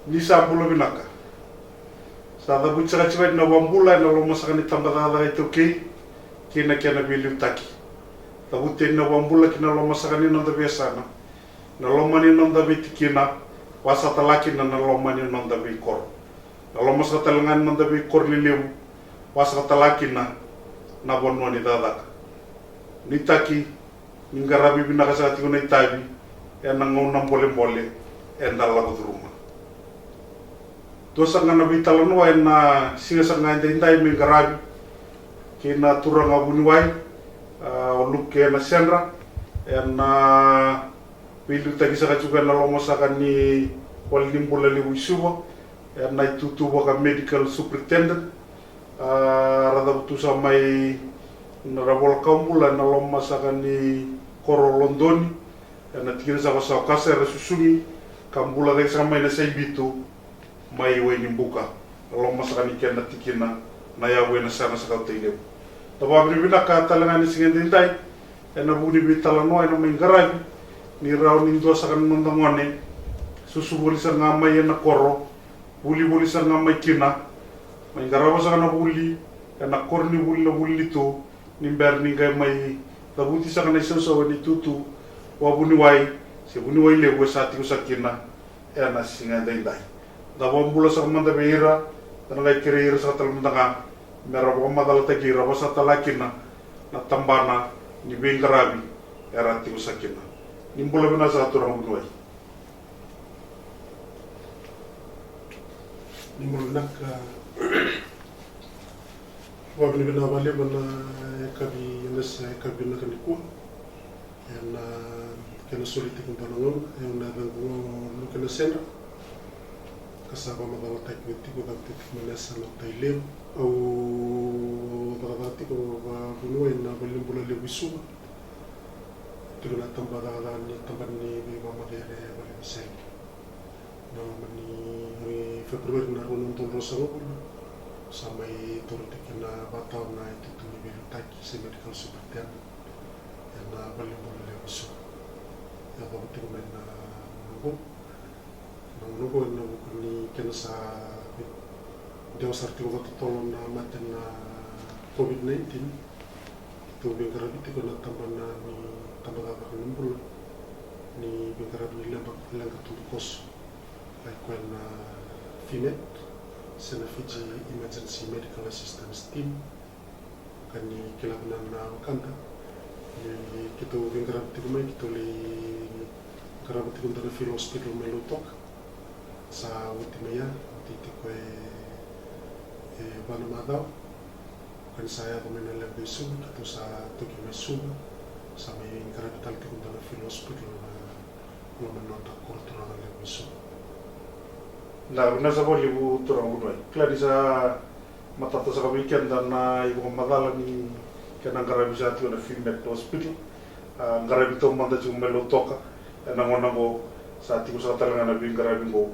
ni sambula binaka sa da butsaka chiwa na wambula na lo masaka ni tambada ito kina kena bilu taki ta butte na wambula kina lo masaka ni nonda biasana na lo mani nonda bitikina wasa talaki na lo mani nonda bi kor na lo masaka talangan nonda bi kor liliu wasa talaki na bonno ni dadaka ni taki ni ngarabi binaka sa tiko na itabi ya na ngona mbole endala ko duruma to sanga na bitala no ay na singa sanga indai mi ngarabi kina turanga buni wai lukke na senra na bilu tagi saka juga na lomo saka ni wal nimbula li wisuwa na itutuwa ka medical superintendent rada butusa mai na rabol kambula na lomo saka ni koro londoni na tikira saka sa kasa resusuni kambula dai sama ina sai bitu mai we nimbuka lomo saka ni kena tikina na ya we na sana saka tele taba bina ka talanga ni singende dai na budi bitala no ina mingarabi ni raw ni do saka nondangone susu boli sanga mai na koro buli sanga mai kina mai garaba saka na buli na korni buli to ni berni ngai mai tabuti saka na so ni tutu wa buni wai se buni wai le go sati ko sakina na singa dai da bombula saka manda beira dan ngai kire saka tal manda mera bo madala tagi rabo sata lakina na tambana ni bengarabi era ti ko sakina nimbula bina sa turang buni wai nimbula nak wabni bina wale bana kabi yenes kabi na kaniku na kena soliti kung tanongon na dango kena sena kasaba madala taikmeti ko dati manesa no tailem au dati ko buni na balimbula le wisuma tiko na tambada ni mama dere bali bisay na mani Februari na ronon ton rosango sampai turut kena batau na itu tu ni bilu taki se medical superintendent na balimbula le wisuma ya bawa tiko na nugo na ni kena sa Deus artigo tolong na maten na COVID-19 tu bengkarabi tiko na tambana ni tambada ka numbul ni bengkarabi lang katukos ay kwen na FIMET Sena Fiji Emergency Medical Assistance Team kani kilabanan na kanta ni kito bengkarabi tiko mai kito li karabi tiko na Phil Hospital melutok sa ultimaya titiko bana madau kan saya pemain lebih sub itu sa toki mesub sama yang kerana tal tiko na Phil Hospital na menonton kultura lebih sub na nasa boli bu turang bunoi klari sa matata sa weekend na ibu madala ni kana ngarabi sa tiko na FIMET Hospital ngarabi to manda ju melutoka na ngona go sa tiko sa talanga na bingarabi go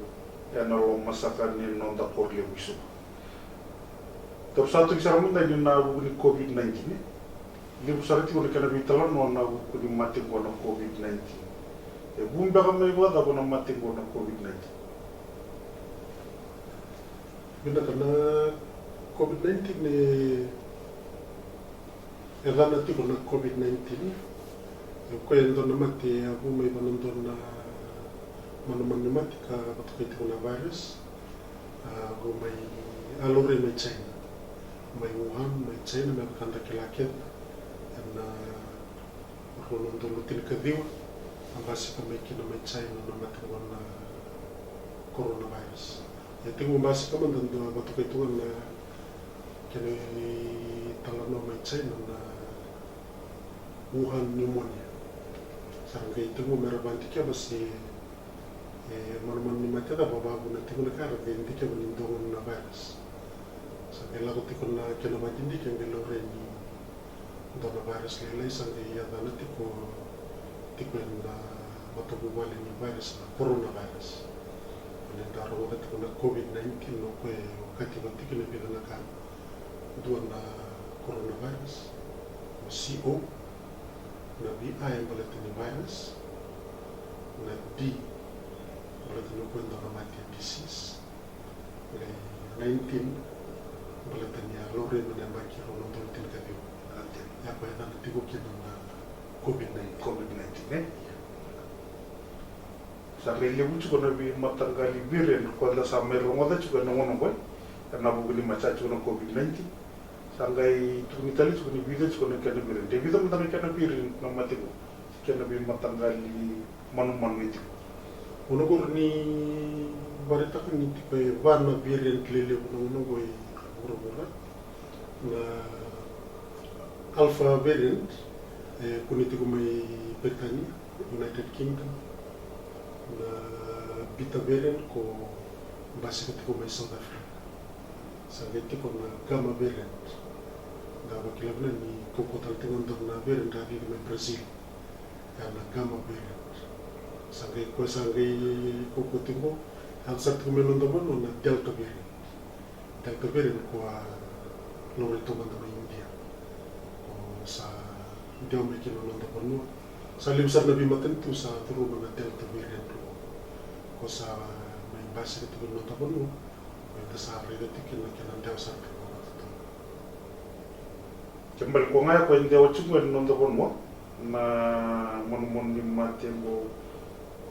na lo masakan ni nonda korle wisu satu kisah munda ni na buni COVID-19 ni busarati ko kana bitala no na ko ni mati ko na COVID-19 bumba ka may wada ko na mati ko na COVID-19 bina kana COVID-19 ni erana ti ko na COVID-19 ko endo na mati aku may banondon na manaman mati ka batukay ko na virus ko may alore may China may Wuhan may China may kanta kilakit na rolong dulutin ka diwa ang basi ka may kina may China na mati ko na coronavirus yati mo basi ka man dando batukay ko na kini talano may China na Wuhan pneumonia sarang kay ito mo merabanti ka basi manaman ni mati da babago na tiko na kara kaya hindi ka manindongon na virus sa kaya ko tiko na kaya naman hindi kaya ngalo rin ni do na virus lelay sa kaya yata na tiko na matubumali ni virus na coronavirus nandaro ko tiko na COVID-19 no kaya wakati ba tiko na pinanakan doon na coronavirus o CO na BI ang balatin ni virus na D balatan ko ndo na mati disease le 19 balatan ya lore na baki ro no tin ka dio ya ko na tigo kina na COVID-19 sampai lebu juga nabi matanggali biren ko la sampai rongoda juga ngono ko na buguli macha juga COVID-19 sangai tukuni tali tukuni bida juga kana biren de bida matang kana biren na matiko kana bi matanggali manu itu ono ko ni barita ko ni ko vana biren klele ko no ko ro na alpha variant kuniti ko may Britania, United Kingdom, na beta variant ko base ko may South Africa. Sa gati ko na gamma variant, na wakilab na ni kukutal tingon doon na variant na may Brazil, na gamma variant. Sa gay kukutin ko, ang sa tingin mo naman na Delta variant. Delta variant ko lorito man na India. Sa dia makin nonton penuh. Salim besar Nabi maten tu sa turun na Delta variant ko sa may base itu nonton penuh. Kita sa reda tikin na kinan dia sa ko. Kembali ko nga ko hindi ako chungwen nonton penuh na mon ni maten bo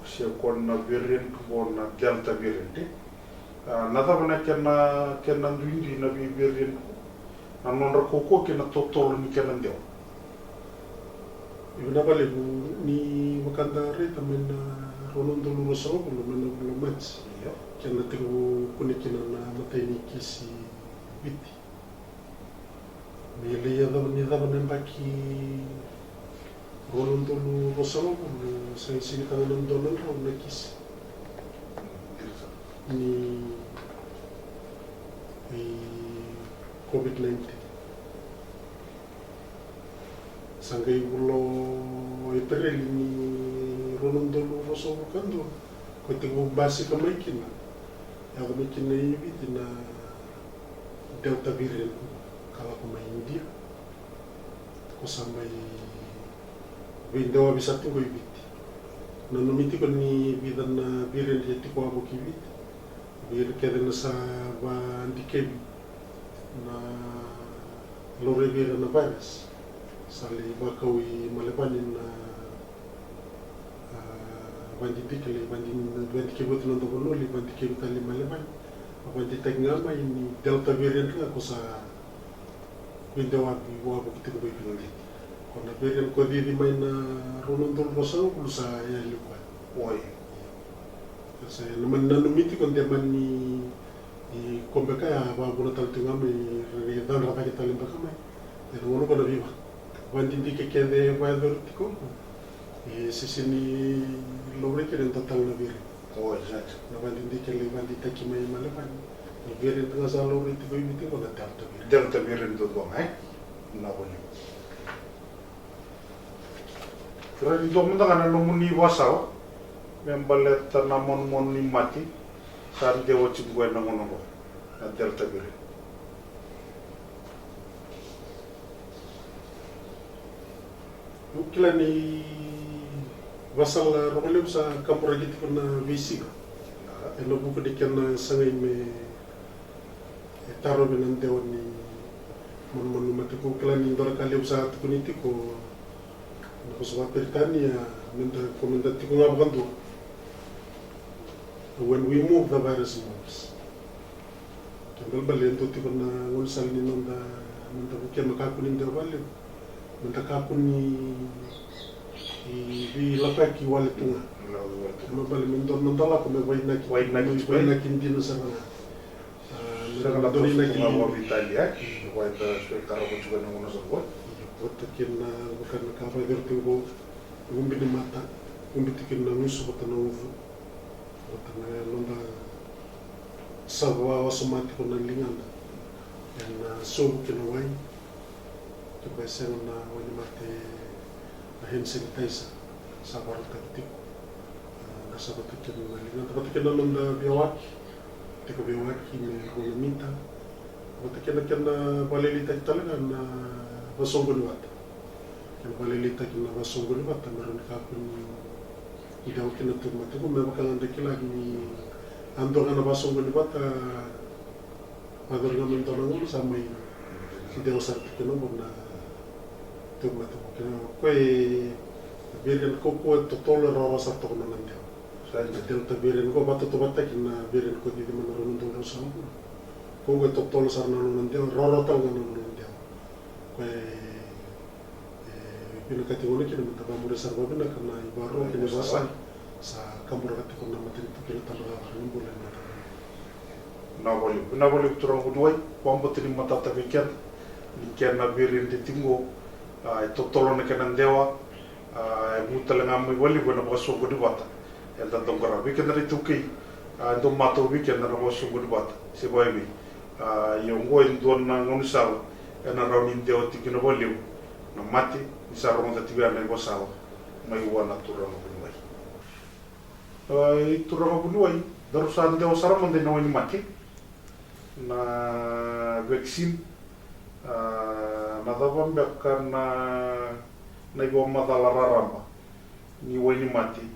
siya ko na variant ko na Delta variant. Nada bana kena duindi na variant ko. Nanon ko kena totol ni kena dia. Ibu napa lebu ni makanda reta mena ronon dulu rosro belum mena belum match. Kena tengok kunikina na mata ini kisi biti. Mili ya ni dapat nembaki ronon dulu rosro belum saya sini kan ronon ronon kisi. Ni COVID-19. Sangai bulo ipereli ni ronon dulu roso kando ko tingo basi ka maikina ya ko maikina ibi na Delta variant kala ko may India ko samay window bisa tingo ibi na numiti ko ni bidan na variant yeti ko abo kibi bir kede na sa ba ndikebi na lore bidan na virus sali bakawi malepanin na bandidikali bandikebut nando bonoli bandikebutali malepan banditagngama ini Delta variant nga ko sa window abi wabo kitiko bay pinoli ko na variant ko di may na ronon dol rosa ko sa yali ko Oi. Kasi naman nanumiti ko man ni kombeka ya ba bona taltingami dan rata kita limba kamay pero wono ko na biba Banding di kekende valor tiko, sini lori keren total na biri. Oh, exact. Na banding di kele banding taki may malapan. Na biri tanga sa lori tiko yung tiko na Delta biri. Delta biri ndo dong, na boni. Kira di dong menda kana no muni wasao, membalet na mon ni mati, san dewo chingwe na ngono na Delta biri. Kila ni wasal rokolem sa kampura gitu na visi ka. Elo buku dikan na sangay me taro binan dewan ni mon mati ko kila ni dora kali sa tukuniti ko ko sa Britania menda komendati ko nga bakanto. When we move, the virus moves. Kembal balen to tiko na unsal ni nanda bukian makakunin dewa balen. Mentakapun di lapaki wale tunga. Mabali mentala ko me wait na kindino sa na. Saka doni na kinga Italia, wait karo ko juga ngono sa ko. Wata kin na bukan ka fa gertu ko gumbi ni mata, gumbi tikin na nusu ko tanu. Wata na londa sawa automatic na lingan. Yan so kinawai. Biasa na wani mate hand sanitizer sa barang taktik nasa batikin na lingan batikin na nanda biawaki tiko biawaki me golamita batikin na balilita talaga na basonggol wata kan balilita na basonggol wata meron ka kun Ida kina tu mate ko me bakalan de kila ni ando ngana baso ngani bata agor ngamen to nangu samai ida usar kina bona tu mate ko kina ko biren ko to tolo ro sa to nan de sa de ta biren ko bata to bata kina biren ko di man ro ndo sa ko to tolo sar nan de ro tal nan de ko pino kati wala kina mata bamure sarwa bina kana ibaro kina basa sa kamura kati kona materi kina tala hanin bola na boli turang kuduai kwamba tini mata ta weekend weekend na birin di tingo totolo na kana dewa mutala ngamai wali bona baso gudu bata elda dongara weekend na tuki ndo mato weekend na baso gudu bata se boy mi yongo indon na ngonisal ena raunin dewa tikina boliu na mati isa ronda tiga na gosawa mai wana turang kuduai turang kuduai darusan dewa saram mande na wani mati na vaksin na davam bakkan na ibo madala raramba ni wani mati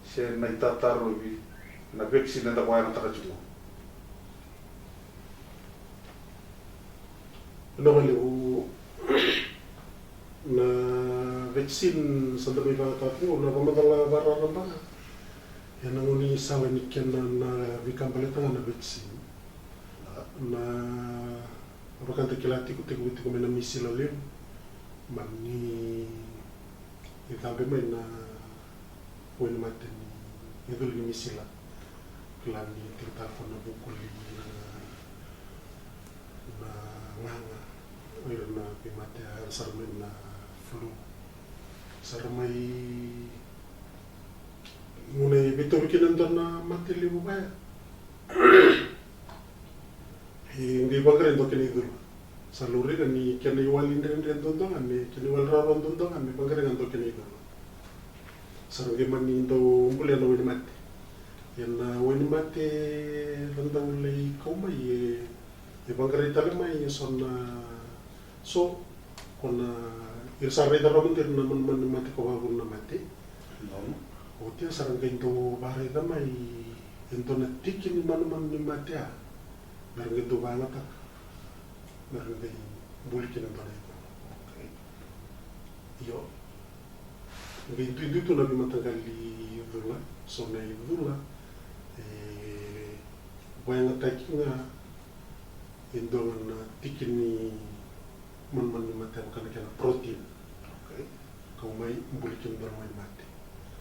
se na itatarubi na vaksin na kwa na takajungo na wali na vaksin sa dami ba tapu na madala raramba yan ang uni sawa ni kena na vikambale na vaksin na abakan tekilati ko mena misi lalim mani itabe mai na wani mate ni idul ni misi la klani telefon na bukul na nganga oir na pimate sarmen na flu sarmai mune betul kinan na mate libu baya hindi bagre ndo kini dulu saluri ni kini walin den dondongan ni kini wal raron dondongan ni bagre ndo kini dulu sarungi mani ndo umbule no wini mate yan wini mate randa ulai kauma ye bagre tali mai sonna so kona irsare darom dir naman man mate ko babun na mate o tia sarungi ndo bare damai ndo na tikin man ni mate mereka itu banget tak, mereka bulikin apa nih? Yo, itu nabi mata kali itu lah, sona itu lah, banyak takinya, indongan tikin ni man mata bukan kena protein, kau mai bulikin bermain mati,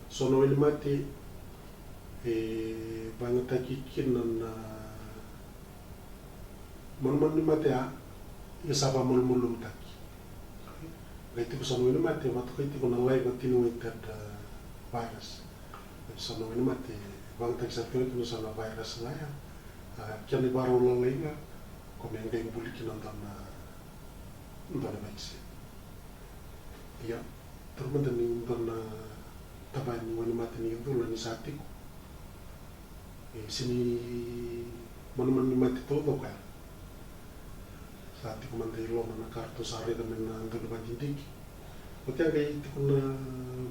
sona ini mati, banyak takikin man ni mate ya saba mulum taki gaiti ko sanu ni mate mat ko iti ko na live at tinu inter virus sanu ni mate bang tak sa ko no sanu virus na ya kani baro lo lenga ko men deng buliki nan na vaccine ya terus ni na tabani wani mate ni dulu ni sati ko sini man ni mate todo ka saati ko mandi lo na kartu sari dengan dulu banjindik. Ketika kayak itu kuna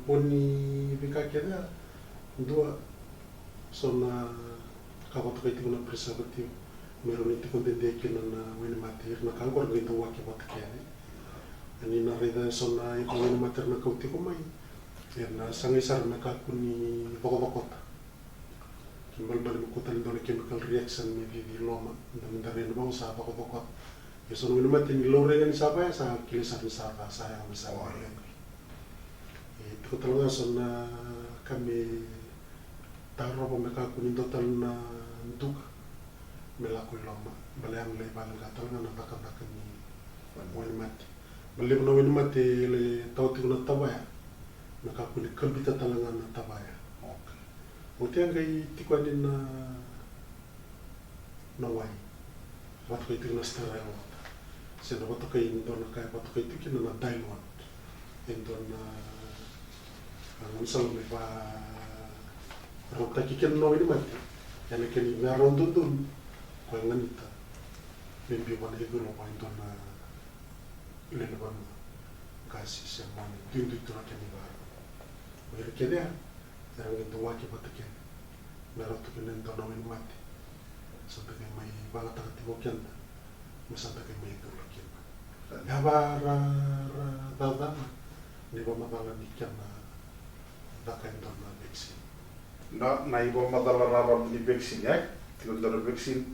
boni bikaknya dua sona kawan tu kayak itu kuna preservatif meron itu kuna dekin na wini mati na kangkor gitu waki mati kaya. Ani na reda sona itu wini mati na kauti ko mai. Na sangisar na kakuni boko-bokota. Kimbal balik ko talin doon chemical reaction ni di loma dan dari nabang sa boko-bokota. Ya sono wini mati ni lore kan siapa ya sa kilisan sara saya misalnya. Itu talaga sona kami taruh pemeka kuning total na untuk melakukan loma balian le balang katal na natakan ni wini mati. Bali na wini mati le tawti na tabaya meka kuning kalbita talaga na tabaya. Utiang kay tikwanin na wai. Wat kay tingnas sterile. Sino bato kay indon na kaya bato kay tikin na diamond indon na ang misal may pa rota kikin no ini mati yan kini meron dun ko yang nganita mimpi wana itu lo pa indon na ilalaban gasis yang mani dindu itu na kini ba pero kaya Erang itu waki patake merot tu kenen tono win mati sampai ke mai banga taka timo kianda masanta ke mai tu lakin ya bara dada ni ba madala ni kianda dakain dona vaksin na ibo madala rara ni vaksin ya kilondara vaksin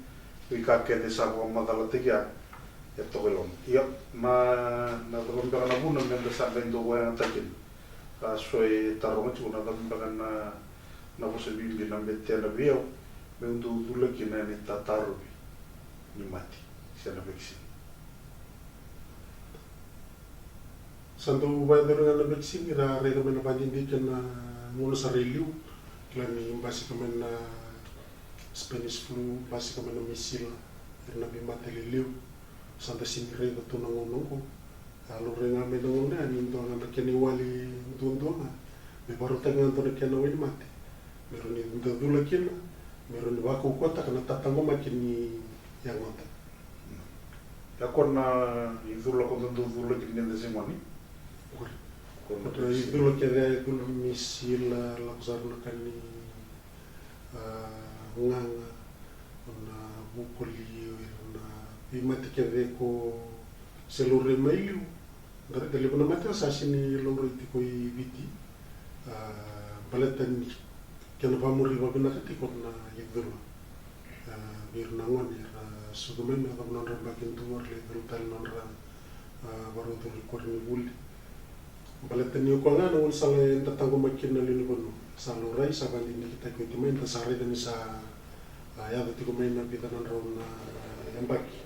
wika kede sa bo madala tegia ya togolon iya na ron bana buna men sa ben do wa takin ka soy tarong tu na bana na você vive na metena viu meu do laki na ni tataru ni mati se na vaksin santo ba dengan vaksin ira rega mena banding di kana mulu sariliu klani basicamente na Spanish flu basicamente misil irna bi mateliu santa sinre do tunangonongo alu renga menongo na ni ndo na keni wali dundonga me baru tangan to kena wini mati meron ni dula kena meron ni wako kota kana tatango makini yang nota ya kona idula ko dula kini nda simoni kota idula kede idula misil la kusar kani nganga na bukoli na imati kede ko selure mailu dari puna mati asasini loro itiko ibiti balatan kena pamuri babina kati kona yidula bir nangon ira sudumen na non rambakin tuar le brutal non ram baru tu korni buli balatan ni ko ngana un sala tatango makin na lini bono salo rai sa bandi ni kita ko timen ta sare dan sa ya dati ko main na pita non ron embaki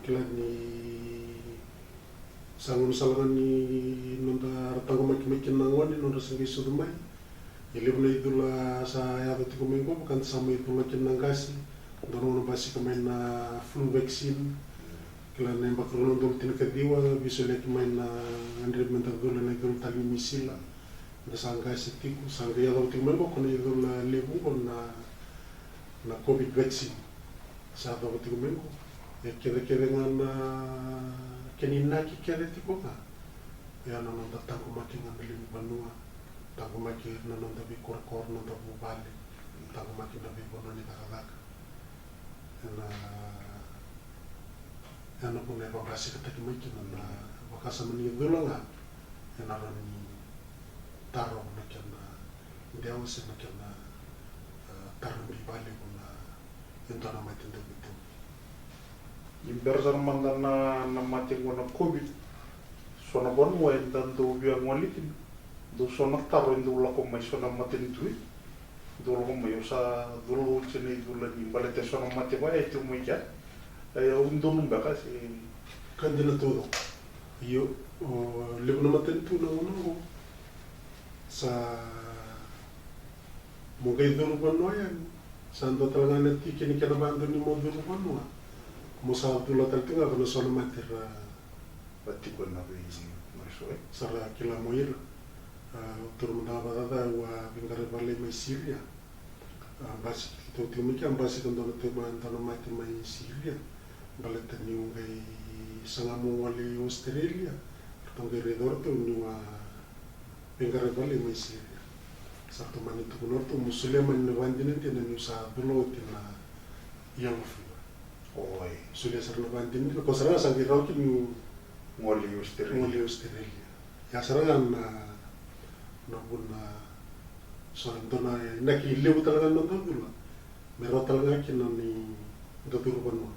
kila ni sangun salangan ni nonda ratango makin nangon ni nonda sangi sudumai ilibna idula sa ya dati ko main ko bukan sama idula kinangasi dono basi ko main na flu vaccine kila na embak rono dol tin kadiwa biso lek main na andre mental dol na dol tali misila da sangga sitiku sangga ya dati main ko kono idula lebu na covid vaccine sa dati ko main ko kede ngana kenina ki kede tiko ka ya na nonda tango makin ngandeli banua tango makin na nonda bi kor nonda bu bali tango makin na bi bono ni takalaka na pune ba basi kata ki makin na bakasa mani dulu nga na rani taro na kana dewa se na kana taro bi bali kuna entana matin da bitu imbersar mandana na mati ngona covid sona bon wa entanto biang walikin do sona taro indo la ko mai sona matin tui do lo mai usa do lo chene do la ni balete sona mati wa e tu mai ja e undo numba ka si kandina todo io lebna matin tu na uno sa mo gay do lo yan sando talaga nati kini kana bando ni mo do lo Musa Abdullah Taltinga kana solo matira batti ko na bi so sara kila moir turun da badada wa bingare vale mai Syria basi to tumi kan basi kan do tema antano mati mai Syria baleta ni ngai sangamu wali Australia to redor to ni wa bingare vale mai Syria satu mani to norto musliman ni vandine tena ni sa Abdullah tena yang oi sulia sarana banding ko sarana sangi rauki ni ngoli Australia ya sarana na buna sorantona naki lebu talaga no dula mero talaga ki no ni dotur bono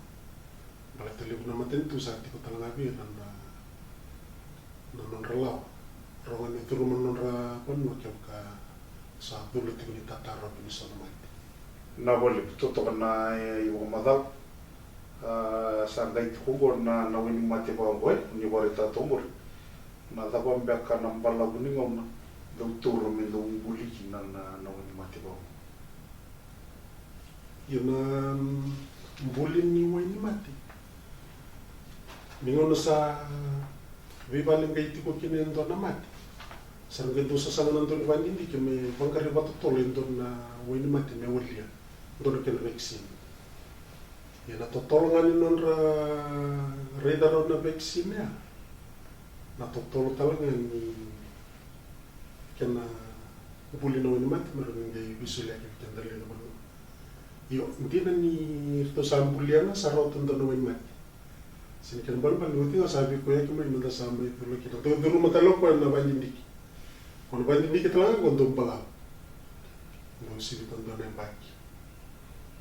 bala tele buna maten tu sa ko talaga bi na non relaw rongan itu rumah non ra bono ka sa dulu tingni tataro bi sono mati na boli to na yo madal sangai tuko na wini mati ba boy ni bore ta tomor na ta ba mbeka na mbala buni ngom do turu mi do buli ki na wini mati ba yuna buli ni wini mati mingono sa vivaling kay tiko kinen do na mati sarga do sa sangan do van indi ke me bangkari batu tolen do na wini mati me wolia do ken vaccine ya na totolongan non ra redaro na vaccine ya na totolo talaga ni kena buli na wani mati marungai visulia ke kendali na manu yo ndina ni to sambuliana sarotan to wani mati sini kan balbal nuti o sabi ko yake mai nda sambai to lo kita to duru mata lo ko na bandindiki kono bandindiki tala ko ndum bala no sibi to ndone baki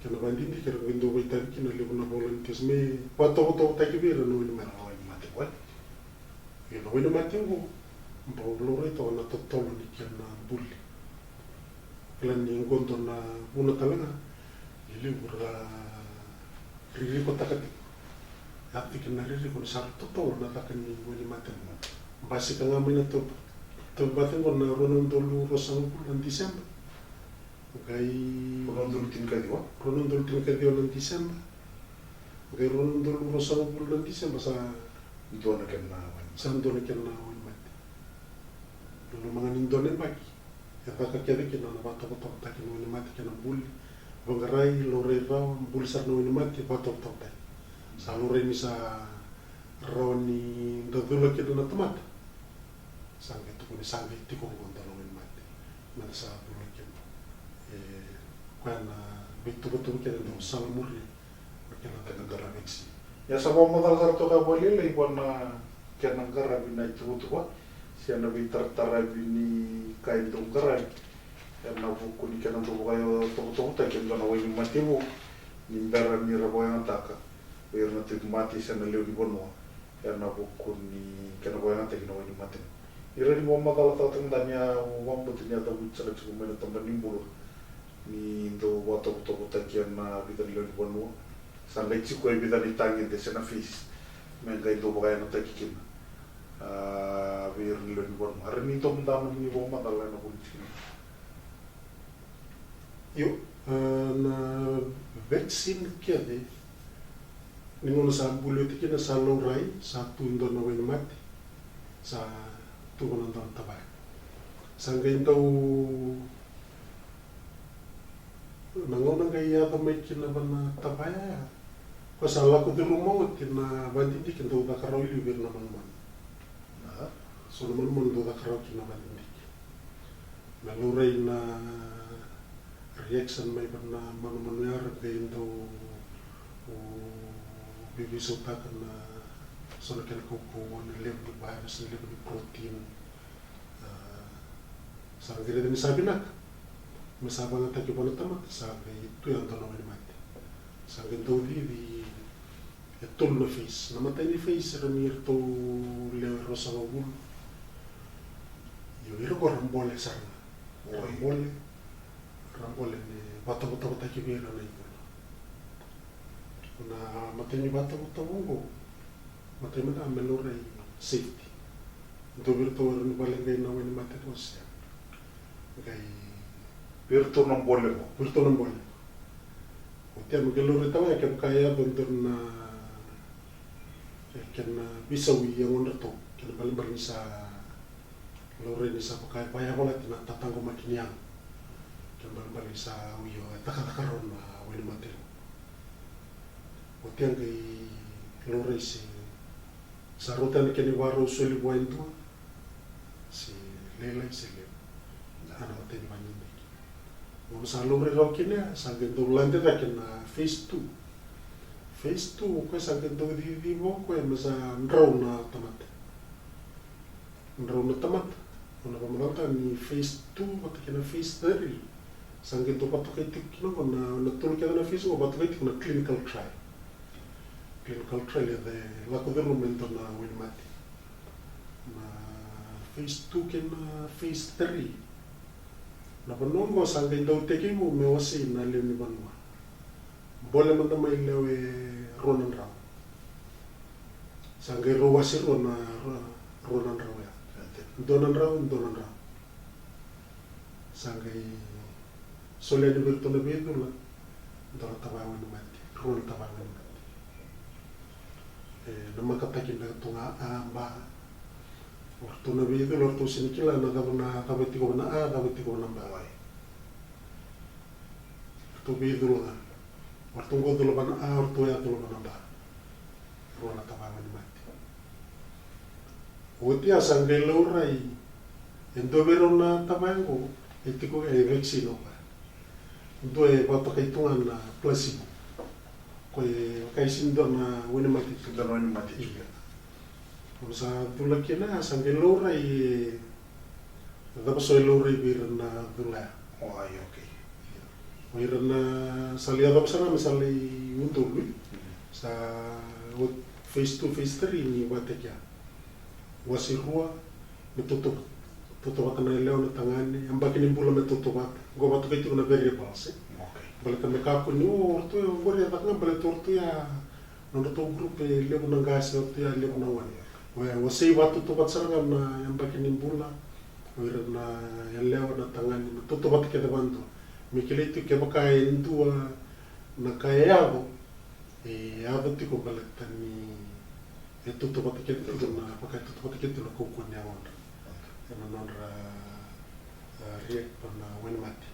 kana bandindiki ro ndo waitar kina le na volunteers me pato to ta kibira no wani mati ko yo no wani mati ko mbolo to na to to ni kana buli klan ni ngondo na una talaga ili burra riri ko takati ati kena riri ko sar to na takani wani matan basi ka ngamin na to baten ko na ronon dolu rosang bulan Desember gai ronon dolu tin ka diwa ng Desember gai ronon dolu rosang bulan Desember sa Dona kena sa dona kena wani mati dulu mga nindonen bagi Yata kakere kina na bata tak kina wani mati kina buli bangarai lore raw buli sar na wani mati bata tak sa lore ni sa raw ni dadula kina na tamata sangge tu kuni sangge tiko konta na wani mati mana sa dula kina kana betul kina na salamuri kina na garameksi ya sama modal sarto ka boleh le ibon na kena garabi na itu tuwa siya na bitar-tarabi ni kain tong garay na buku ni kena to kayo to ta kena na wani matibo ni dara ni rabo yang taka biar na tik mati siya na leo di bono na buku ni kena boy yang taka na wani mati ira ni bomba kala ta tong danya bomba tinya ta butsa na chuko mena tamba ni bulo ni do wato ta kena bitar leo di bono sangai chiko e bitar ni tangin de sena fis mengai do bagay na takikina biar nilai buat hari ini tuh mendalam ini bomba dalam na polisi. Yo na vaksin kia de ni mona sa bulu tiki na sa lorai satu indo na wani mati sa tu kono ndon tabai sangga indo nangona gaya ta mai kina bana tabai ko sa la ko de rumo kina bandi dik indo ka karoi libir na man so naman do da karaw kina bandindiki na luray na reaction may na manuyar gayon daw bibisutakan na so na kinakukuha ng level ng virus, ng level ng protein sa kagiri din sabi na masaba nga tayo pa na tamat sabi ito yung tanong ni mati sabi daw di itul na face namatay ni face ramir to lero sa magul yung iro ko rambole sana rambole ni bata-bata kibira na ito na matay ni bata-bata mo matay mo na meloray safety ito virtual rin balagay na wani mati ko siya kay virtual ng bole mo Utia magaloray tawa kan kaya bentur na kena bisawi yang onda to kena balimbar ni sa lore ni sa pakai paya bola tina tatanggo makiniang kena balimbar ni sa uyo takakaron na wali matil utiang kay lore si sa rutan keni waro suli buentua si lelay si lem ana matin banyin mo sa lore ro kina sa gendo lande da kena phase 2 Phase 2, ko sa ganto di mo ko masa nraw na tamat. Una pamalanta ni phase 2 pati kina phase 3. Sa ganto pato kay tikino ko na natulog ka na phase 1 pato kay tikino clinical trial. Clinical trial de la ko de momento na win mati. Na phase 2 kina phase 3. Na panongo sa ganto tekimo me wasi na lemi banwa. Boleh man may lewe ronan raw. Sangay ruwa si ronan raw ya. Donan raw. Sangay solya ni birto na bido la. Dora tawawan ni mati. Ronan tawawan ni mati. Namakatakin na tunga amba. Waktu na bido la to sinikila na kabati ko na kabati ko na baway. To bido la. Waktu ko dulu bana waktu ya dulu bana ba ruana tabangan mati utia sanggay laurai endo berona tabango tiko e vaccine o pa. Do e papakaitunga na placebo. Ko e kaisindo na wini mati. Sudah wini mati. Sa dula kina sambil lora i dapat soal lora i birna dula. Oh ayo oke. Birna sali ada sana misali untuk lu. Sa face to face teri ni watekya. Wasirua metutup tutup na leo na tangani ambaki ni bula metutup go batu kaitu na variables. Okay. Balik kami kaku ni ortu ya gori atak na balik ortu ya nondo to grup leo na gas ortu ya leo na wani. Wasei watu tupat sarang na ambaki ni bula. Wira na leo na tangani metutup at kita bantu. Mikilitu ke bakai intua na kaya yabo. Ado tiko balik tani tutup at kita na pakai tutup at kita na kukunya onda. Nonra riek pana wen mati.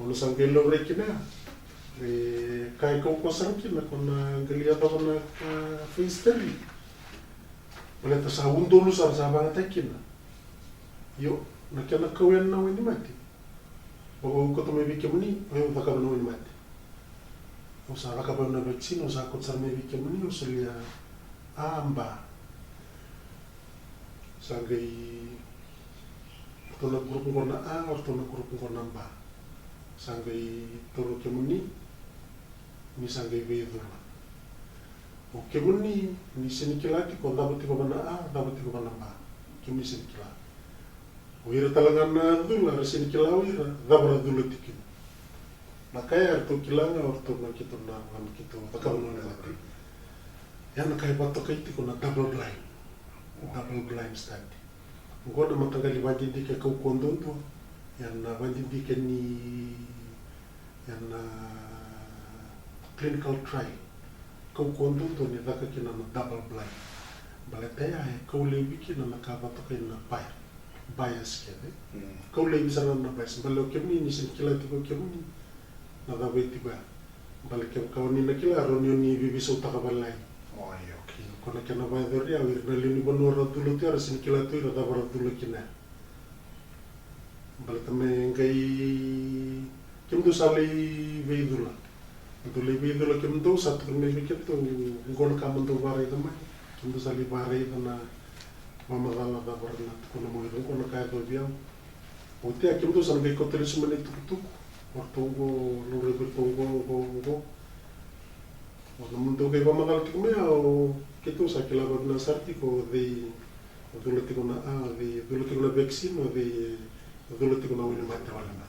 Ono sangelo rekina kai ko sangkina kona gelia na fisteri. Baleta sa undolu sa banga takina. Yo nakana kawen na wen mati. Bago ko to me bikemni, ayo takaba na wen mati. Usa takaba na vaccine, usa ko tsar me bikemni usulia amba. Sangai tona grupo kona A or tona grupo kona B. Sangai toro kemuni ni sangai vedura. O kemuni ni senikilati ko dapat ko kona A, dapat ko kona B. Kemuni senikila. O ira talangan dula senikila o ira dabra dula tikin. Makaya to kilanga or to na kito na ngam kito takawon na mati. Yan kay pato kay ti ko na double blind study. Ngoda matagali bandindike kau kondonto yan bandindike ni yan clinical trial kau kondonto ni daka kina na double blind balataya kau lebi kina na kabato kina bias kede kau lebi sana na bias balo kemni ni sin kila tiko kemni na dawe tiba balik kau ni na kila ronyo ni bibiso takabalai. Oh iya oke. Kona kena bayar ya wir nalini banora dulu tu harus nikila tu ira dabara dulu kina. Balik kami ngai kim tu sali veidula. Tu le veidula kim tu satu kami bikin tu ngol kamu tu barai kami. Kim tu sali barai kena mama dala dabara na kona mo itu kona kaya tu dia. Otia kim tu sampai kotel semua itu tu. Waktu go lori bertunggu go. Namun tu kaya mama dala tu kami au kita sakila babna sarti ko de dulati ko na dulati ko na vaccine o de dulati ko na wini mate wala na.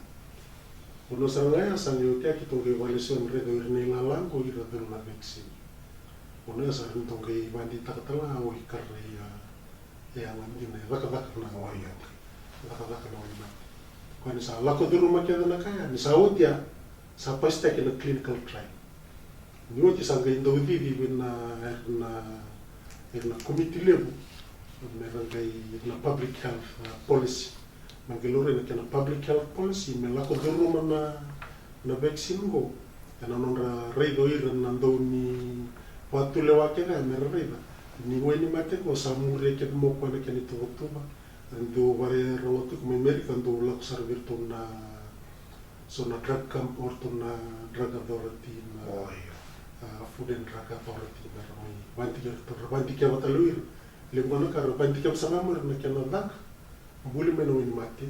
Uno sarangaya sanyo kaya kita ke evaluation redo irni lalang ko ira dulu na vaccine. Uno sarang tong ke bandi takatala o ikarre ya ngamdi na raka na o ya. Raka na wini mate. Ko ni sa lako dulu makia na kaya ni sa utia sa pasta ke na clinical trial. Niwati sanga indo di na committee level na public health policy mangelore na public health policy me la ko duru na vaccine go na nonra reido ira nando ni watu le wakena me reida ni weni mate ko samure ke mo ko na ke ni tuba ndo bare rotu ko America ndo la ko servir to na so na drug camp or to na drug authority na Food and Drug Authority barangay banti kaya bataluir limana karo banti kaya sangamur na kaya nadak buli meno wini mati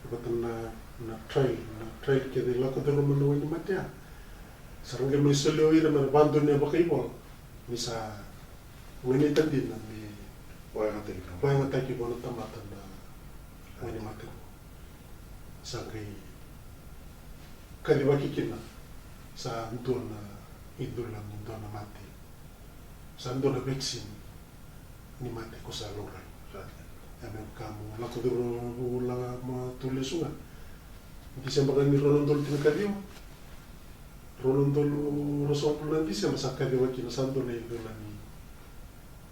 batan na trial kaya de lako dalo meno wini mati ya sarang kaya may solo ira na bando niya bakaibol misa wini tandin na may waya mataki ko na tamatan na wini mati ko sangay kalibakikin na sa doon na idola mundo na mati. Sando na vaccine ni mati ko sa lora. Ame kamu lako duro la matulisunga. Di sembra ni Ronaldo tinakadio. Ronaldo rosong pulan di sembra sakadi wakina sando na idola ni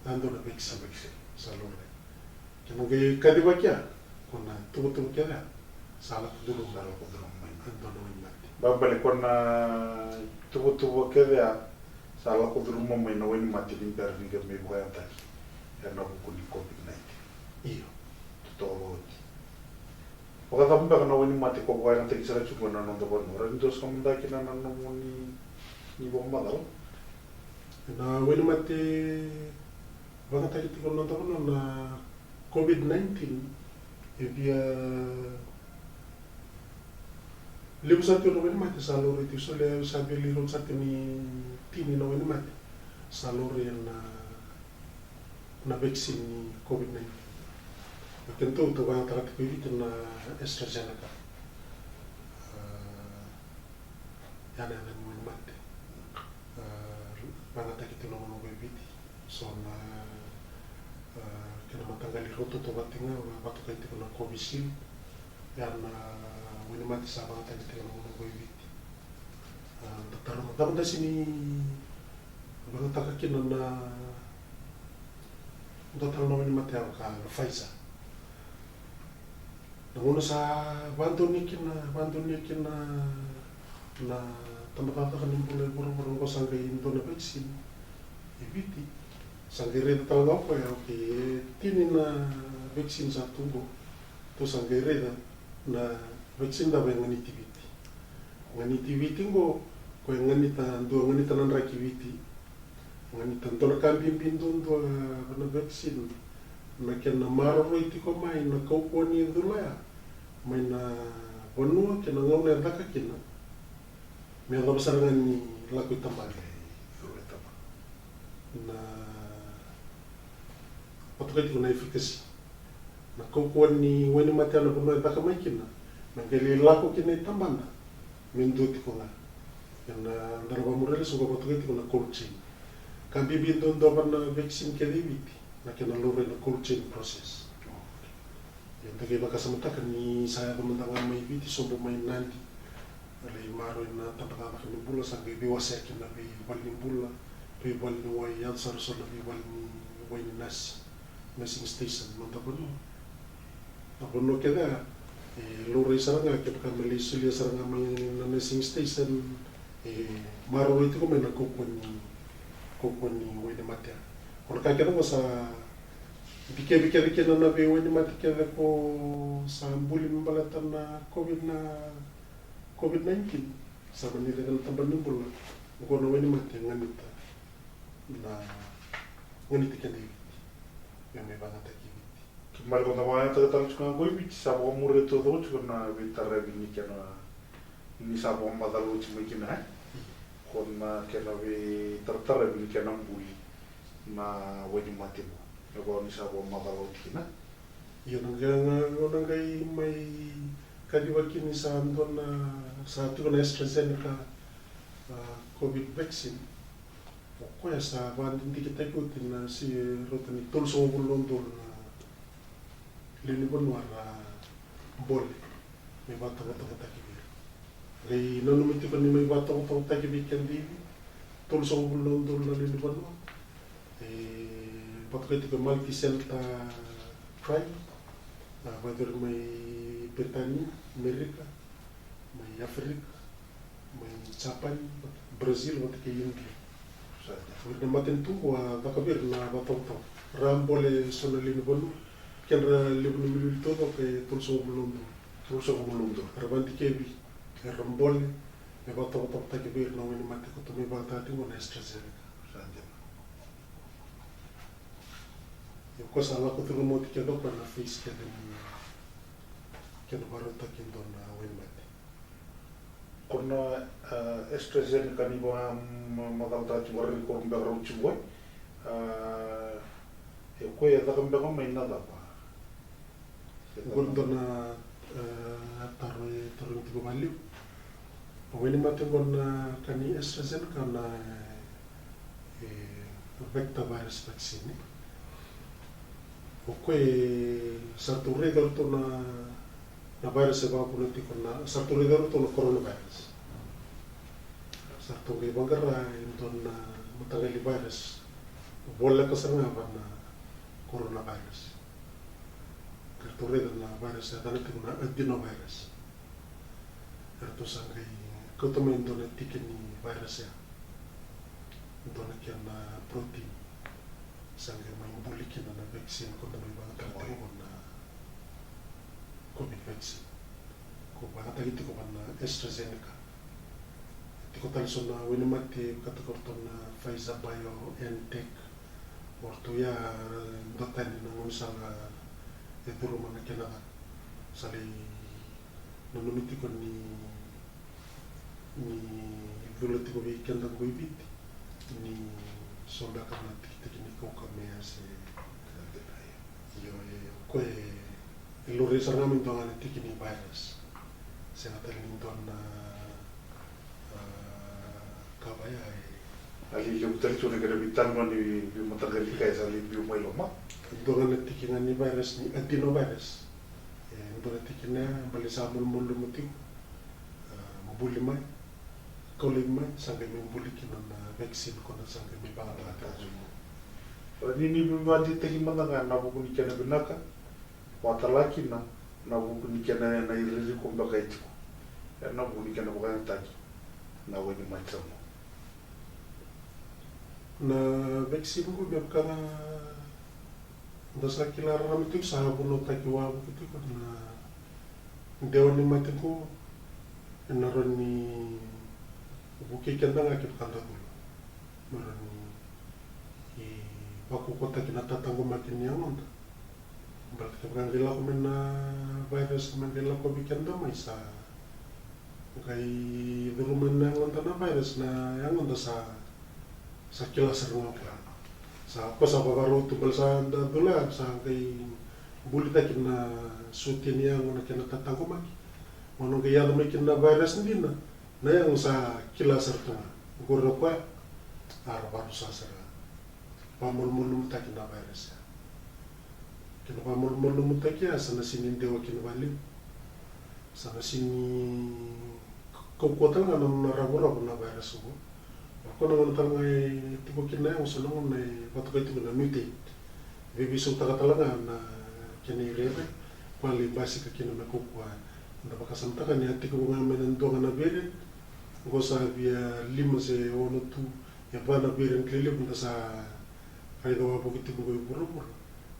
dando na vaccine sa lora. Kaya ngay kadi wakia kona tubo kaya sa lako duro ando na mati. Babalik ko na tubo kaya salah ko dulu mo may nawin mati din pero ni kami buhay tadi yan ako kunin COVID-19 iyo totoo wakatamba kana wani mate ko kwa nante kisara chuko na ndo bono rando skamda kina na no ni bomba dal na wani mate wakataki tiko na ndo bono na COVID-19 via libu satu no wani mate salore ti sole sabe liru satu ni tini no wani mate salore na vaksin ni COVID-19 tentu untuk orang terhadap itu na AstraZeneca yang ada di mana mati mana tak kita nongol bebiti so na kena matanggal roto tu batinga waktu kita kena Covishield yang mana mati sama tak kita nongol bebiti tapi dah sini bang tak kena na total nongol mati apa Pfizer. Namun sa bantu nikin na tambah kan impulai burung ko sanggai into na vaksin ibiti sanggai reda talaga ako oke tini na vaksin sa tubo to sanggai reda na vaksin da ba nganiti ngo ko nganita nan rakibiti nganita to na kambimbin do na vaksin na kena maro iti ko mai na kaupo ni dula mai na bonua kena ngau na daka kena me la basarangan ni laku tambal na patukai na efikasi na kaupo ni wani mate na bonua daka mai kena mengeli laku kena tambanda mendu ti ko na kena darba murele so patukai na cold chain kan bibin don do na vaksin ke diviti na kena lore na cold chain process. Yang tadi baka samatakan ni saya teman-teman may biti sobo may nanti. Alay maro na tapakaka ni bula sa biwasa kina bi walin bula, bi walin way yan sa na bi walin way ni nursing station mantapuno. Tapuno keda lore saranga kaya baka malisulia saranga may nursing station maro ito ko may nagkukuha ni way ni matya. Kalau kakek tu masa bikin na nabi wani mati kaya ko sa bulin balatan na COVID-19 sa manila na tamban ng bula ko na wani mati nganita na nganita kaya yung may bangat akibiti. Kembali ko naman yung tagatang chukang ko ibig sa mga mura ito daw chukang na bitara bini kaya na ini sa mga madalo chumay kina kung na kaya na bitara bini kaya ng buli na wani mati mo. Nakuha ni sa mga mabalauti na. Yun ang kay may kaliwaki ni sa andon na sa ito na AstraZeneca COVID vaccine. O kaya sa hindi kita ikutin na si Rota ni Tulso Bulondor na linibon na bole. May bata-bata takibir. Kaya nanumiti ko ni may bata-bata takibir kandi Tulso Bulondor na linibon mo. Patukai itu multi-center tribe, whether may Britania, Amerika, may Afrika, may Japan, Brazil, at kay India. Wala natin ito, nakabir na batong-tong. Rambole sonalin kaya libon milito kay Tulso Bulondor. Arabandi kebi, Rambole, may batong-tong takibir na wani mati ko may bata ating na AstraZeneca. Ko sa ko tu mo ti kedo pa na face ke baro ta kindo na wen mate. Kuna AstraZeneca ni ba madalta ci warri ko mbaro ci boy ko ya da kambe ko may nada pa. Gondo na taro ti ko maliw. Wen mate na kani AstraZeneca na vector virus vaccine. Oke satu redor tu na virus sebab pun nanti kena satu redor tu na coronavirus. Satu redor bagara itu na matagali virus. Boleh kesana apa na coronavirus. Satu redor na virus ada nanti kena adenovirus. Itu sangkai ketemu itu nanti kini virus ya. Itu nanti kena protein. Sangga may bulikin na vaccine kung may mga trateng na COVID vaccine. ko bagata gitu ko na AstraZeneca tiko talsona wini mati katakortona Pfizer BioNTech waktu ya dotan na misala eturo mana Canada sali nanumiti ko ni dulu tiko bi kenda ko ibit ni sonda kana tiki ni ko kamea se yo ko ilure sarang minto ngane tiki ni virus se ngatal minto na kabaya ali yung tali tuna kada bitan mo ni matagali kaya sa libi mo iloma doon na tiki nga ni virus ni adenovirus doon na tiki na balisamon mo lumuti mabuli may kaulig may sangay may bulikin na vaccine ko na sangay may pangatatago mo nini bibadi tali mananga nabukuni kana binaka watalaki na nabukuni kana na iliri kumba kaitiko nabukuni kana bukana taki na wenye machamo na vaccine ko biar kana dasa kilar ram itu sahabu no takiwa begitu kan na dewan ni mati ko naron ni buki kenda ngakit kanda dulu naron ni baku kota kina tatango makin yang onda berarti kan gila ko mena virus man gila ko bikenda mai sa kai dulu mena onda na virus na yang onda sa kilas rumah plan sa apa sa baru tu balsa dula sa kai bulita kina sutin yang ona kina tatango maki ono ke yado mai kina virus ndina na yang sa kilas rta gorro kwa ar baru sa sera pamul-mulum ta kina virus kina pamul-mulum ta kia sana sini dewa kina balik sana sini kau na rabu-rabu na virus ko ako naman talangay tipo kina yung sunong na bato kayo tipo na mutate bibisong talaga na kinirebe pali basi ka kina na kukwa na bakasanta ka niya tiko nga menendo nga na berin ko sabi lima se ono tu ya ba na berin klilip na sa ay daw po kiti ko buro-buro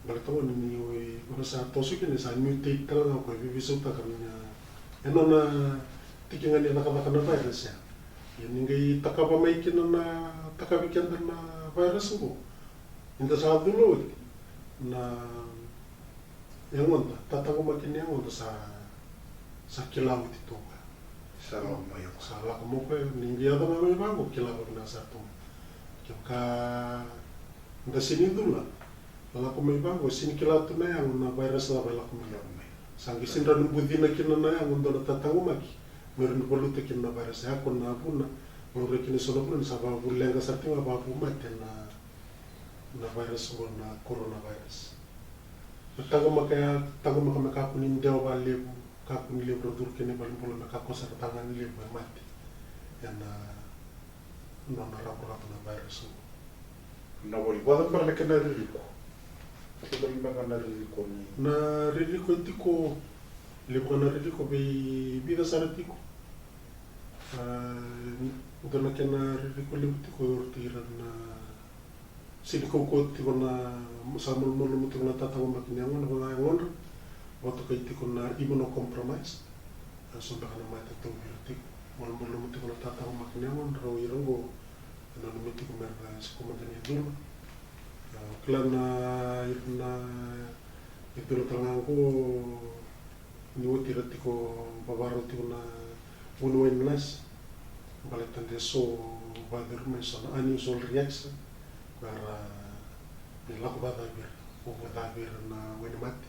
balatawa ni ko sa toso kini sa mutate talaga ko bibisong ta kanya ano na tikingan niya nakabaka na virus ya yan ngay takaba may kinan na takabikan na virus ko hindi sa dulo na yang onda tatango makin yang onda sa kilaw dito ka sa mayo sa lako mo ko ningi ada may bago kilaw na sa to ka nda sini dula lako may bago sini kilaw to na yang na virus na lako mo sangi sinra nubudi na kinan na yang onda tatango maki meron poluto kina virus ya kon na puna ngore kini solo pun sa ba bulenga sa tinga ba pu mate na virus ko na coronavirus tago maka kunin dewa ba lebu ka kun lebu dur kini balum polo maka ko sa tangan lebu mate ya na rapo na virus na boli wala para na kana ririko ito ba yung mga naririko ni na ririko tiko lebu na ririko bida sa tiko doon na kena ririko lebu tiko yortiran na sinikoko tiko na samul-mulum tiko na tatawa makinyangon na ngayon waktu kay tiko na immunocompromised sumba ka na matatong tiko mulum-mulum tiko na tatawa makinyangon raw irango nanumit tiko merda sa kumandan idul kailan na idul talangan ko niwutirat tiko babaro tiko na unuin nas balitan de so bader men son unusual reaction para nilako badabir o badabir na wenmati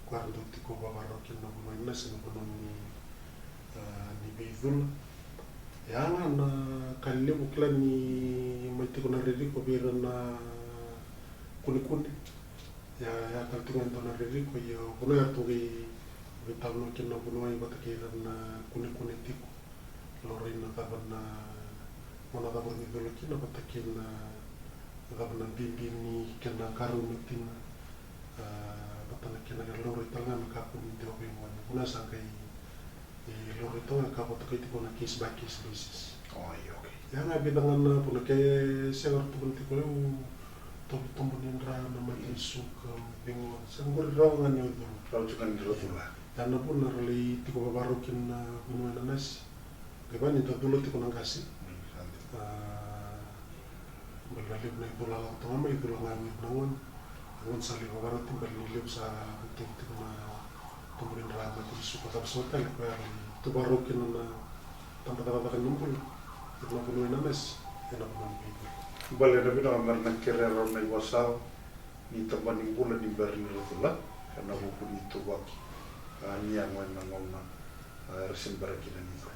quando tiko babaro kina unuin nas no kono ni beidul ya na kalli buklan ni matiko na redi ko bir na kuni ya kaltingan to na redi ko yo kuno ya tugi bitawno kina bunuay batakiran na kuni tiko lorin na taban na mana taban ni dulu kina batakin na taban na bimbin ni kina karumitin batana kina lori tanga makapun ni dewa yung wani kuna sangkay lori tanga kapatakay tiko na case by case basis okay ya nga bidangan na po na kaya siya kartuban tiko yung tumbunin ra na matisuk bingon sanggur raw nga niyo dulu raw juga ni dulu Dana pun narali tiko babarukin na bunuan nanas. Gaban ita dulu tiko nangkasi. Berlalib na ito lang tama ito lang ngawin nangon. Nangon sa libabarutin berlilib sa tiko na tumurin rama ko suka tapos hotel kaya ito barukin na tampat-tampakan numpul. Ito na bunuan nanas. Yan ako ng bibig. Bale na bina na kerero na iwasal ni tambaning bulan ni Berlin Rotula karena buku itu waki ni yang mana ngomna resim berakina ni tu.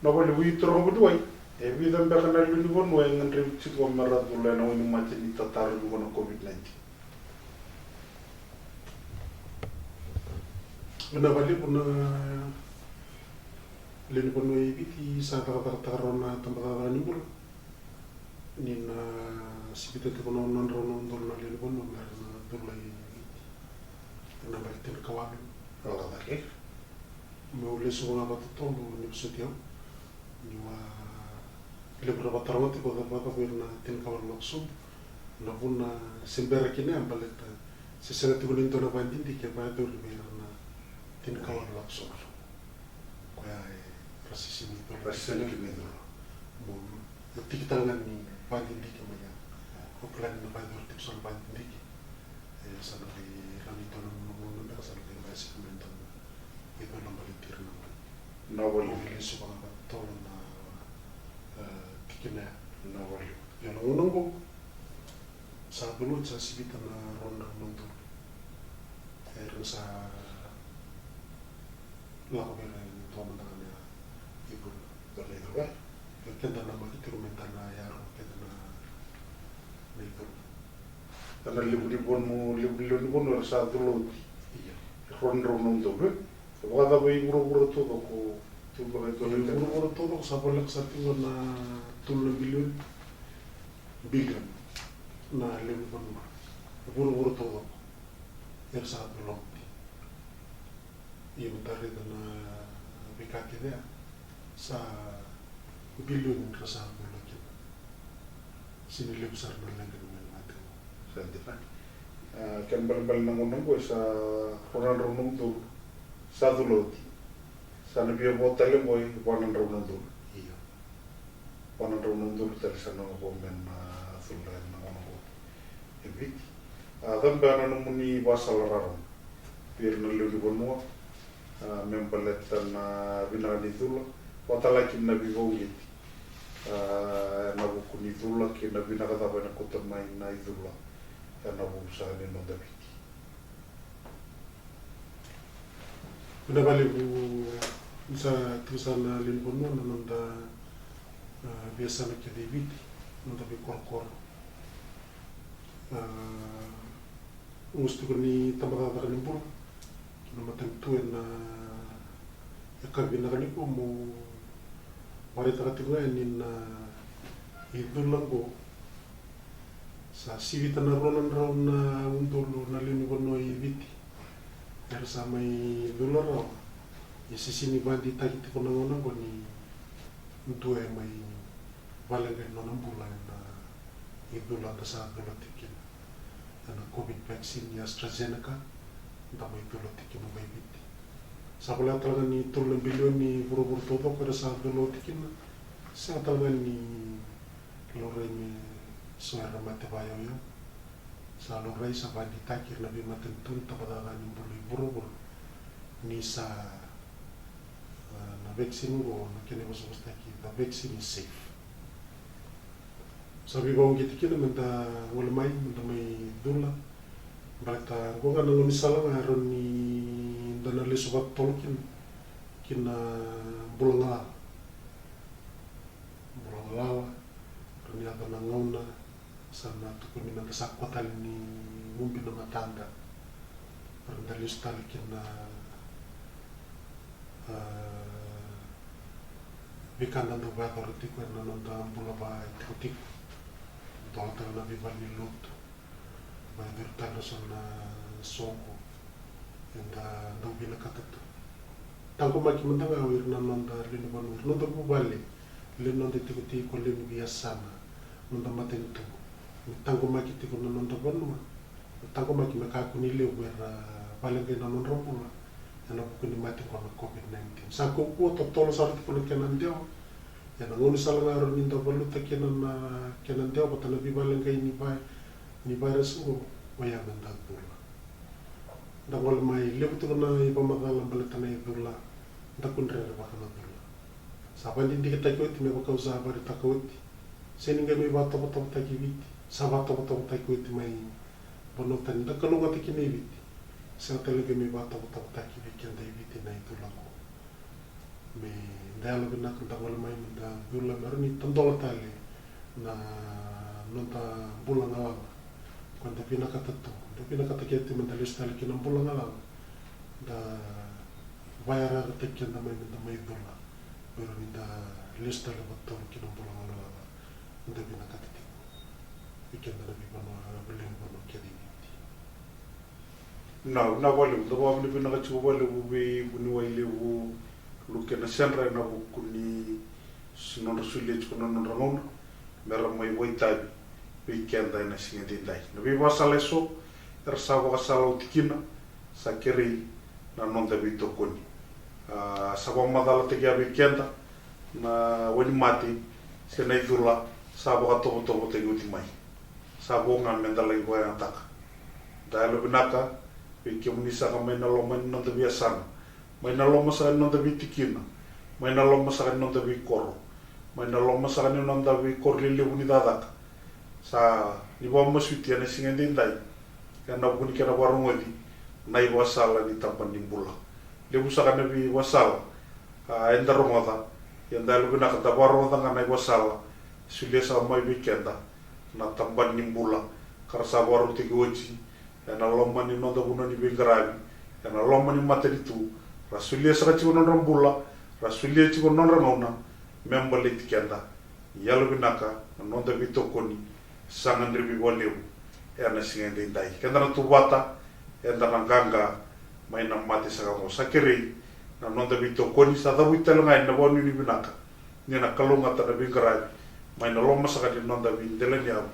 Nawa ni witro ngobuai e vidam bakana lu bon wa ngan rew ci ko marat bulan na woni macam ni tatar lu kono COVID-19. Una bali puna len pun ibiti sa takarona tambaka ni bul ni na sibita ko non ronon dol na len pun na dol lay na balitin kawan Kalau tak mo le so nga batuto ni psutyo ni wa le brava taramati ko da bata na tin kawan lokso na puna sembera kini ambaleta sesena tu linto na bandin di ke ba dol na tin kawan lokso kaya rasisi ni to Rasisi ni to. Mo tikitangan ni bandin di ke maya ko plan na ba dol tipson bandin di sa na kami to ng mga sa mga basic mental ito lang balitir naman Nawal ini suka nga to na kikina nawal. yan ang unang ko sa dulot sa sibitan na ronda ng dul rin sa lakabira yung tuwaman na niya ibon balay ito ba yung kenda na magitirumental na yaro kenda na ito Karena libur sa dulu iya ron to be. Wala ba iburo to ko tuba ko Yung puro todo sa balak sa tingin na tulong billion na lingkon mo. Puro todo. Yan sa tulong. Yung tari na bikati niya sa billion ka sa bulak yun. Sinilibsar na lang ganun natin. Sa di ba? Kan bal nang ko sa ron to sa dulu. Sa nabiya mo tali mo wanan ron to. Iya. Wanan ron to sa no bomben na sulan na ko. Ebi. Dan ba na muni basal raram. Pir na lu bon mo. Membalet na binani dulu. Watala kin na bibongit. Na buku ni dulu kin na binaka ta bana kota mai na dulu. Karena busa ni no David. Kuna balik sa tulisan na limpon mo na nanda biasa na kaya David nanda bi kor-kor. Gusto ko ni tambaka ka limpon na matagtuin na ikabi na kaniko mo marita ka tingayan na idol lang ko sa sivitan na ronan raw na undolo na linugon no ibiti. Pero sa may dolar raw, isisini bandi tagiti ko nangonang ko ni untuwe may balagay no ng bulay na idola na sa dolotikin. Na COVID vaccine ni AstraZeneca, na may dolotikin mo may ibiti. Sa pala talaga ni tulong bilyon ni Burubur Toto pero sa dolotikin na sa talaga ni Lorraine suara mate bayo yo sa loray sa bandi takir na bimatentun tapadagan yung buloy-burubur ni sa na vaccine go na kinibos-bos taki the vaccine is safe sabi ba ang kitikin naman ta wala may dula balita ko nga nang umisala nga aron ni danali subat tolkin kina bulangala ron yata nangaw na sana tukuni na sakwatan ni mumbi na matanda parang dalis talikin na bikan na doba toriti ko na nanda ang bulaba itutik dotal na bibal ni luto may dirtalo sa na songko yung dobi na katato tangko makimanda nga wir na nanda linuban wir nanda bubali linanda tikuti ko linu biasa na nanda matinto tangko makiti ko nanon taban mo tangko maki makaku ni leo wer balengke nanon rompula yana pukuni mati kona COVID-19 sa ko ko to tolo sa rit pula kenan deo yana ngoni salanga ro ninda baluta kenan deo patana bibaleng kai ni virus o waya menda pula dangol mai lebutu na ipamagala balatana idula ndakundre bakana dula sabandi dikita ko itme ko kausa bari takawiti seninga me bato bato takiviti sabato bato takawiti mai bonotan ndakalunga tikineviti sa talaga me bato bato takiviti kanda iviti na idula ko me dalo bina kanta wala mai menda dula marni tandola tale na nota bulang awal kwanda pina katatu pina kataketi menda listali kinam bulang awal da bayara katakyan da mai dula pero minda listali bato kinam bulang awal da pina katati ikan da nabi bano belen bano kedi na wale da ba ni bina kachu wale bubi buni wale bu lukena senra na kuni sinon sulle kuno non ramon mera mai waitabi weekend na singedi dai no bi wasale so ersa wa sala utikina sakeri na non da bito koni sabo madala te ya weekend na wani mati se na idula sabo to te uti mai sabo nga mendala igwa ya taka dalo binaka ke munisa ka mai na lo mai non da biasana mai na lo masa non da bitikina mai na lo masa non da bikoro mai na lo masa non da bikor le unidad sa ni bo mo suti ana singende ndai kana buni kana warungodi nai wasala ni tampan nimbula le busaka na bi wasala enda romada yanda lu bina ka baro da nai wasala sule sa mai weekenda na tampan nimbula karsa waru te goji yana lomma ni no da buno ni bingarabi yana lomma ni materitu rasulia sa ci wonon rambula rasulia ci wonon ranona membali tikenda yalu binaka non da bitokoni sangan ribi boleu erna singende dai kendana tubata endana ganga mai na mati saka mo sakiri na non da bitokoni sa da buitelo ngai na bonu ni binaka ni na kalunga ta da bingarabi mai na lomma saka di non da bindeleni abu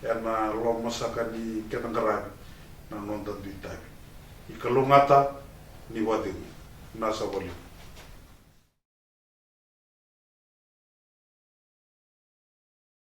erna lomma saka di kenangarabi na non da duitabi ikalungata ni wadi nasa wali